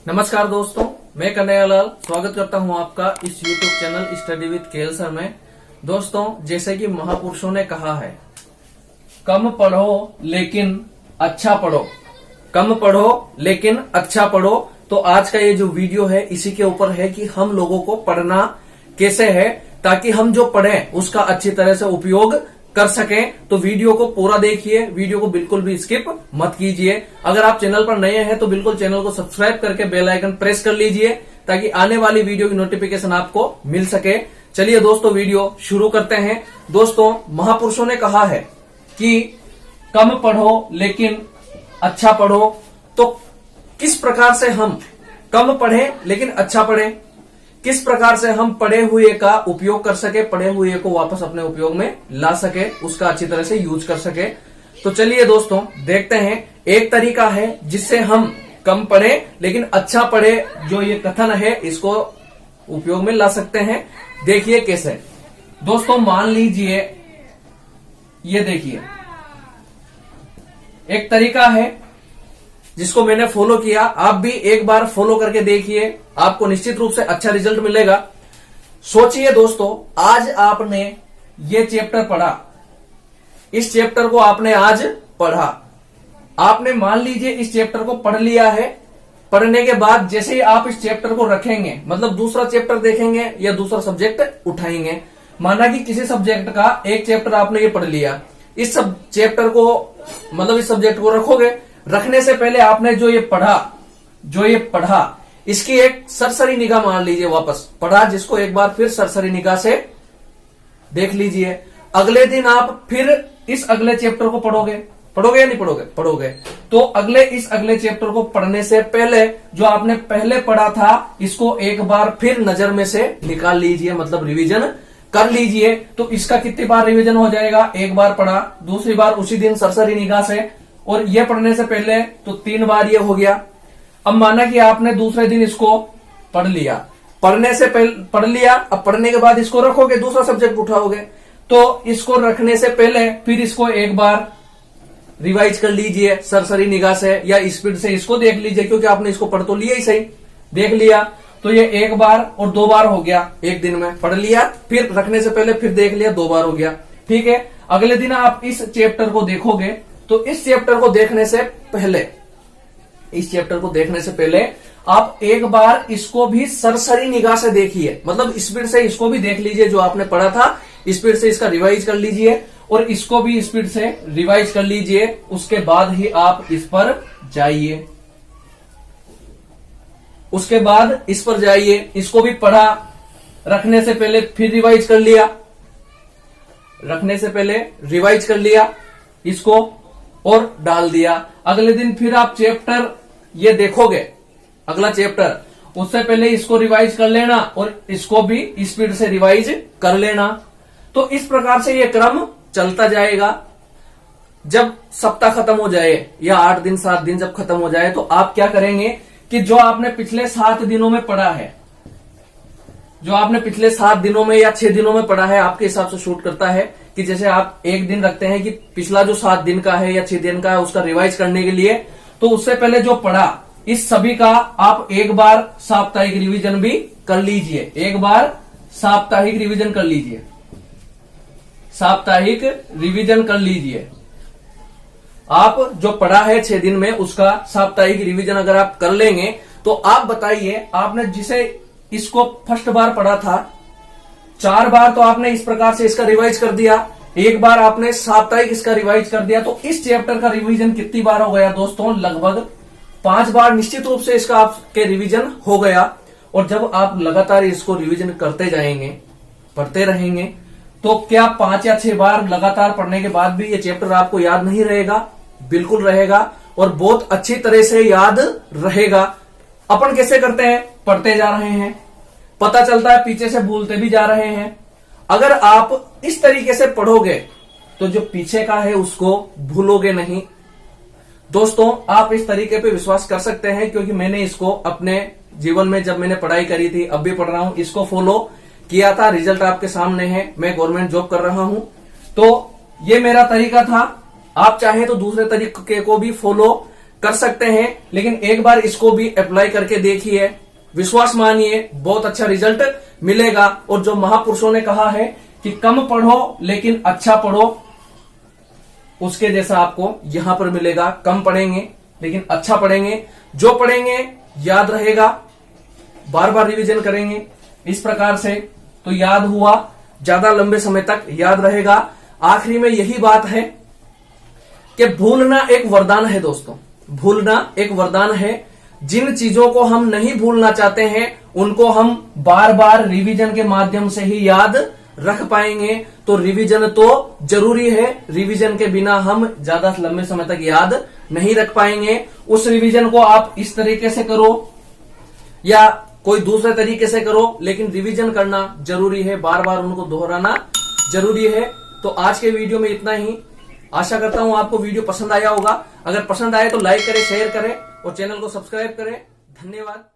नमस्कार दोस्तों, मैं कन्हैयालाल स्वागत करता हूं आपका इस YouTube channel study with KL sir में। दोस्तों, जैसे कि महापुरुषों ने कहा है, कम पढ़ो लेकिन अच्छा पढ़ो, कम पढ़ो लेकिन अच्छा पढ़ो। तो आज का ये जो वीडियो है इसी के ऊपर है कि हम लोगों को पढ़ना कैसे है ताकि हम जो पढ़ें उसका अच्छी तरह से उपयोग कर सकें। तो वीडियो को पूरा देखिए, वीडियो को बिल्कुल भी स्किप मत कीजिए। अगर आप चैनल पर नए हैं तो बिल्कुल चैनल को सब्सक्राइब करके बेल आइकन प्रेस कर लीजिए ताकि आने वाली वीडियो की नोटिफिकेशन आपको मिल सके। चलिए दोस्तों, वीडियो शुरू करते हैं। दोस्तों, महापुरुषों ने कहा है कि कम पढ़ो लेकिन अच्छा पढ़ो। तो किस प्रकार से हम कम पढ़ें लेकिन अच्छा पढ़ें, किस प्रकार से हम पढ़े हुए का उपयोग कर सके, पढ़े हुए को वापस अपने उपयोग में ला सके, उसका अच्छी तरह से यूज कर सके। तो चलिए दोस्तों, देखते हैं। एक तरीका है जिससे हम कम पढ़े लेकिन अच्छा पढ़े, जो ये कथन है इसको उपयोग में ला सकते हैं। देखिए कैसे। दोस्तों, मान लीजिए, ये देखिए एक तरीका है जिसको मैंने फॉलो किया, आप भी एक बार फॉलो करके देखिए, आपको निश्चित रूप से अच्छा रिजल्ट मिलेगा। सोचिए दोस्तों, आज आपने ये चैप्टर पढ़ा, इस चैप्टर को आपने आज पढ़ा, आपने मान लीजिए इस चैप्टर को पढ़ लिया है। पढ़ने के बाद जैसे ही आप इस चैप्टर को रखेंगे, मतलब दूसरा चैप्टर देखेंगे या दूसरा सब्जेक्ट उठाएंगे, माना कि किसी सब्जेक्ट का एक चैप्टर आपने ये पढ़ लिया, इस सब चैप्टर को मतलब इस सब्जेक्ट को रखोगे। रखने से पहले आपने जो ये पढ़ा इसकी एक सरसरी निगाह मार लीजिए। वापस पढ़ा जिसको एक बार फिर सरसरी निगाह से देख लीजिए। अगले दिन आप फिर इस अगले चैप्टर को पढ़ोगे या नहीं पढ़ोगे। तो इस अगले चैप्टर को पढ़ने से पहले जो आपने पहले पढ़ा था इसको एक बार फिर नजर में से निकाल लीजिए, मतलब रिवीजन कर लीजिए। तो इसका कितनी बार रिवीजन हो जाएगा? एक बार पढ़ा, दूसरी बार उसी दिन सरसरी निगाह से, और ये पढ़ने से पहले तो 3 बार ये हो गया। अब माना कि आपने दूसरे दिन इसको पढ़ लिया, पढ़ने से पहले पढ़ लिया, अब पढ़ने के बाद इसको रखोगे, दूसरा सब्जेक्ट उठाओगे, तो इसको रखने से पहले फिर इसको एक बार रिवाइज कर लीजिए सरसरी निगाह से या स्पीड से इसको देख लीजिए, क्योंकि आपने इसको पढ़ तो लिया ही, सही देख लिया। तो ये 1 बार और 2 बार हो गया, एक दिन में पढ़ लिया, फिर रखने से पहले फिर देख लिया, 2 बार हो गया। ठीक है, अगले दिन आप इस चैप्टर को देखोगे, तो इस चैप्टर को देखने से पहले आप एक बार इसको भी सरसरी निगाह से देखिए, मतलब स्पीड से इसको भी देख लीजिए, जो आपने पढ़ा था स्पीड से इसका रिवाइज कर लीजिए और इसको भी स्पीड से रिवाइज कर लीजिए। उसके बाद ही आप इस पर जाइए, उसके बाद इस पर जाइए। इसको भी पढ़ा, रखने से पहले फिर रिवाइज कर लिया, रखने से पहले रिवाइज कर लिया इसको और डाल दिया। अगले दिन फिर आप चैप्टर ये देखोगे, अगला चैप्टर, उससे पहले इसको रिवाइज कर लेना और इसको भी स्पीड से रिवाइज कर लेना। तो इस प्रकार से ये क्रम चलता जाएगा। जब सप्ताह खत्म हो जाए या 8 दिन 7 दिन जब खत्म हो जाए, तो आप क्या करेंगे कि जो आपने पिछले 7 दिनों में पढ़ा है, जो आपने पिछले 7 दिनों में या 6 दिनों में पढ़ा है, आपके हिसाब से शूट करता है कि जैसे आप एक दिन रखते हैं कि पिछला जो 7 दिन का है या 6 दिन का है उसका रिवाइज करने के लिए, तो उससे पहले जो पढ़ा इस सभी का आप एक बार साप्ताहिक रिवीजन भी कर लीजिए। एक बार साप्ताहिक रिवीजन कर लीजिए, साप्ताहिक रिवीजन कर लीजिए। आप जो पढ़ा है 6 दिन में उसका साप्ताहिक रिवीजन अगर आप कर लेंगे, तो आप बताइए, आपने जिसे इसको फर्स्ट बार पढ़ा था 4 बार, तो आपने इस प्रकार से इसका रिवाइज कर दिया, एक बार आपने साप्ताहिक इसका रिवाइज कर दिया, तो इस चैप्टर का रिवीजन कितनी बार हो गया दोस्तों? लगभग 5 बार निश्चित रूप से इसका आपके रिवीजन हो गया। और जब आप लगातार इसको रिवीजन करते जाएंगे, पढ़ते रहेंगे, तो क्या 5 या 6 बार लगातार पढ़ने के बाद भी ये चैप्टर आपको याद नहीं रहेगा? बिल्कुल रहेगा, और बहुत अच्छी तरह से याद रहेगा। अपन कैसे करते हैं? पढ़ते जा रहे हैं, पता चलता है पीछे से भूलते भी जा रहे हैं। अगर आप इस तरीके से पढ़ोगे तो जो पीछे का है उसको भूलोगे नहीं। दोस्तों, आप इस तरीके पे विश्वास कर सकते हैं, क्योंकि मैंने इसको अपने जीवन में जब मैंने पढ़ाई करी थी, अब भी पढ़ रहा हूं, इसको फॉलो किया था। रिजल्ट आपके सामने है, मैं गवर्नमेंट जॉब कर रहा हूं। तो ये मेरा तरीका था। आप चाहे तो दूसरे तरीके को भी फॉलो कर सकते हैं, लेकिन एक बार इसको भी अप्लाई करके देखिए, विश्वास मानिए बहुत अच्छा रिजल्ट मिलेगा। और जो महापुरुषों ने कहा है कि कम पढ़ो लेकिन अच्छा पढ़ो, उसके जैसा आपको यहां पर मिलेगा। कम पढ़ेंगे लेकिन अच्छा पढ़ेंगे, जो पढ़ेंगे याद रहेगा, बार बार रिवीजन करेंगे इस प्रकार से तो याद हुआ, ज्यादा लंबे समय तक याद रहेगा। आखिरी में यही बात है कि भूलना एक वरदान है दोस्तों, भूलना एक वरदान है। जिन चीजों को हम नहीं भूलना चाहते हैं उनको हम बार बार रिवीजन के माध्यम से ही याद रख पाएंगे। तो रिवीजन तो जरूरी है, रिवीजन के बिना हम ज्यादा लंबे समय तक याद नहीं रख पाएंगे। उस रिवीजन को आप इस तरीके से करो या कोई दूसरे तरीके से करो, लेकिन रिवीजन करना जरूरी है, बार बार उनको दोहराना जरूरी है। तो आज के वीडियो में इतना ही। आशा करता हूं आपको वीडियो पसंद आया होगा। अगर पसंद आए तो लाइक करें, शेयर करें और चैनल को सब्सक्राइब करें। धन्यवाद।